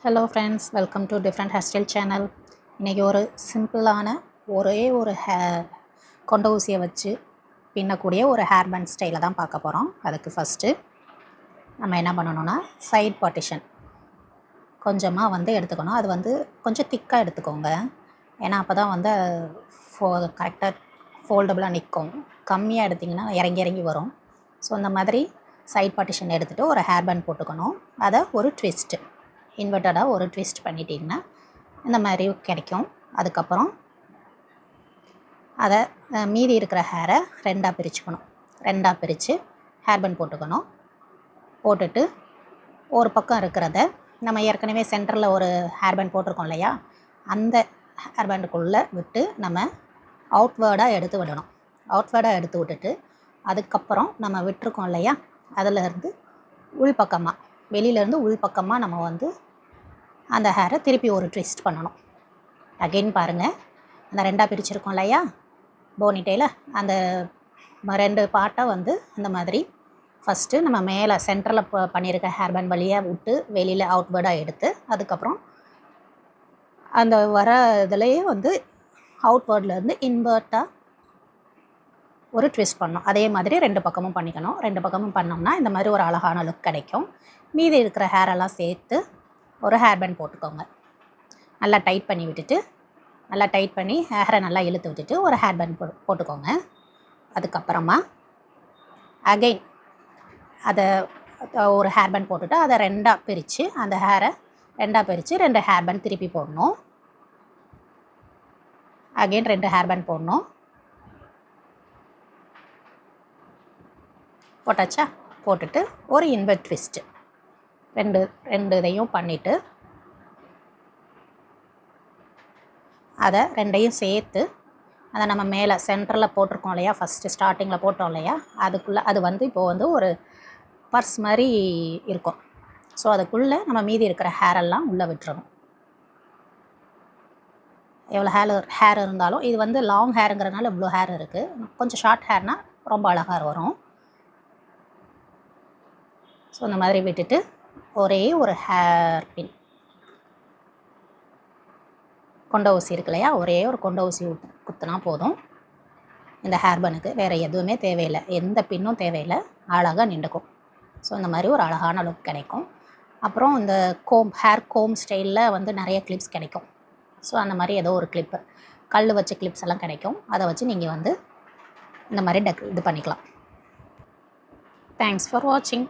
Hello friends, welcome to different hairstyle channel. இன்றைக்கி ஒரு சிம்பிளான ஒரே ஒரு கொண்ட ஊசியை வச்சு பின்னக்கூடிய ஒரு ஹேர் பேண்ட் ஸ்டைலை தான் பார்க்க போகிறோம். அதுக்கு ஃபஸ்ட்டு நம்ம என்ன பண்ணணும்னா, சைட் பார்ட்டிஷன் கொஞ்சமாக எடுத்துக்கணும். அது கொஞ்சம் திக்காக எடுத்துக்கோங்க. ஏன்னா அப்போ தான் கரெக்டாக ஃபோல்டபுளாக நிற்கும். கம்மியாக எடுத்திங்கன்னா இறங்கி இறங்கி வரும். ஸோ அந்த மாதிரி சைட் பார்ட்டிஷன் எடுத்துகிட்டு ஒரு ஹேர் பேண்ட் போட்டுக்கணும். அதை ஒரு ட்விஸ்ட்டு இன்வெர்ட்டடாக ஒரு ட்விஸ்ட் பண்ணிட்டிங்கன்னா இந்த மாதிரி கிடைக்கும். அதுக்கப்புறம் அதை மீதி இருக்கிற ஹேரை ரெண்டாக பிரித்து ஹேர் பேண்ட் போட்டுக்கணும். போட்டுட்டு ஒரு பக்கம் இருக்கிறத நம்ம ஏற்கனவே சென்டரில் ஒரு ஹேர் பேண்ட் போட்டிருக்கோம் இல்லையா, அந்த ஹேர் பேண்டுக்குள்ளே விட்டு நம்ம அவுட்வேர்டாக எடுத்து விடணும். அவுட்வேர்டாக எடுத்து விட்டுட்டு அதுக்கப்புறம் நம்ம விட்டுருக்கோம் இல்லையா, அதிலேருந்து உள்பக்கமாக வெளியிலேருந்து உள்பக்கமாக நம்ம அந்த ஹேரை திருப்பி ஒரு ட்விஸ்ட் பண்ணணும். அகெயின் பாருங்கள், அந்த ரெண்டாக பிரிச்சுருக்கோம் இல்லையா போனிட்டேயில், அந்த ரெண்டு பார்ட்டை இந்த மாதிரி ஃபஸ்ட்டு நம்ம மேலே சென்டரில் பண்ணியிருக்க ஹேர் பேண்ட் வழியாக விட்டு வெளியில் அவுட்வேர்டாக எடுத்து அதுக்கப்புறம் அந்த வர இதுலேயே அவுட்வேர்ட்லேருந்து இன்வெர்ட்டாக ஒரு ட்விஸ்ட் பண்ணணும். அதே மாதிரி ரெண்டு பக்கமும் பண்ணிக்கணும். ரெண்டு பக்கமும் பண்ணோம்னா இந்த மாதிரி ஒரு அழகான லுக் கிடைக்கும். மீதி இருக்கிற ஹேரெல்லாம் சேர்த்து ஒரு ஹேர் பேண்ட் போட்டுக்கோங்க. நல்லா டைட் பண்ணி விட்டுட்டு, நல்லா டைட் பண்ணி ஹேரை நல்லா இழுத்து விட்டுட்டு ஒரு ஹேர் பேண்ட் போட்டுக்கோங்க. அதுக்கப்புறமா அகெயின் அதை ஒரு ஹேர் பேண்ட் போட்டுட்டு அதை ரெண்டாக பிரித்து அந்த ஹேரை ரெண்டாக பிரித்து ரெண்டு ஹேர் பேண்ட் திருப்பி போடணும். அகெயின் ரெண்டு ஹேர் பேண்ட் போடணும். போட்டாச்சா? போட்டுட்டு ஒரு இன்வெர்ட் ட்விஸ்ட்டு ரெண்டு இதையும் பண்ணிவிட்டு அதை ரெண்டையும் சேர்த்து அதை நம்ம மேலே சென்டரில் போட்டிருக்கோம் இல்லையா, ஃபஸ்ட்டு ஸ்டார்டிங்கில் போட்டோம் இல்லையா, அதுக்குள்ளே அது இப்போது ஒரு பர்ஸ் மாதிரி இருக்கும். ஸோ அதுக்குள்ளே நம்ம மீதி இருக்கிற ஹேரெல்லாம் உள்ளே விட்டுறணும். எவ்வளோ ஹேர் இருந்தாலும் இது லாங் ஹேருங்கிறதுனால இவ்வளோ ஹேர் இருக்குது. கொஞ்சம் ஷார்ட் ஹேர்னால் ரொம்ப அழகாக வரும். ஸோ இந்த மாதிரி விட்டுட்டு ஒரே ஒரு ஹேர் பின் கொண்ட ஊசி இருக்கு இல்லையா, ஒரே ஒரு கொண்ட ஊசி குத்துனா போதும். இந்த ஹேர் பேனுக்கு வேறு எதுவுமே தேவையில்லை, எந்த பின்னும் தேவையில்லை, அழகாக நின்றுக்கும். ஸோ இந்த மாதிரி ஒரு அழகான லுக் கிடைக்கும். அப்புறம் இந்த ஹேர் கோம் ஸ்டைலில் நிறைய கிளிப்ஸ் கிடைக்கும். ஸோ அந்த மாதிரி ஏதோ ஒரு கிளிப்பு, கல் வச்ச கிளிப்ஸ் எல்லாம் கிடைக்கும். அதை வச்சு நீங்கள் இந்த மாதிரி இது பண்ணிக்கலாம். தேங்க்ஸ் ஃபார் வாட்சிங்.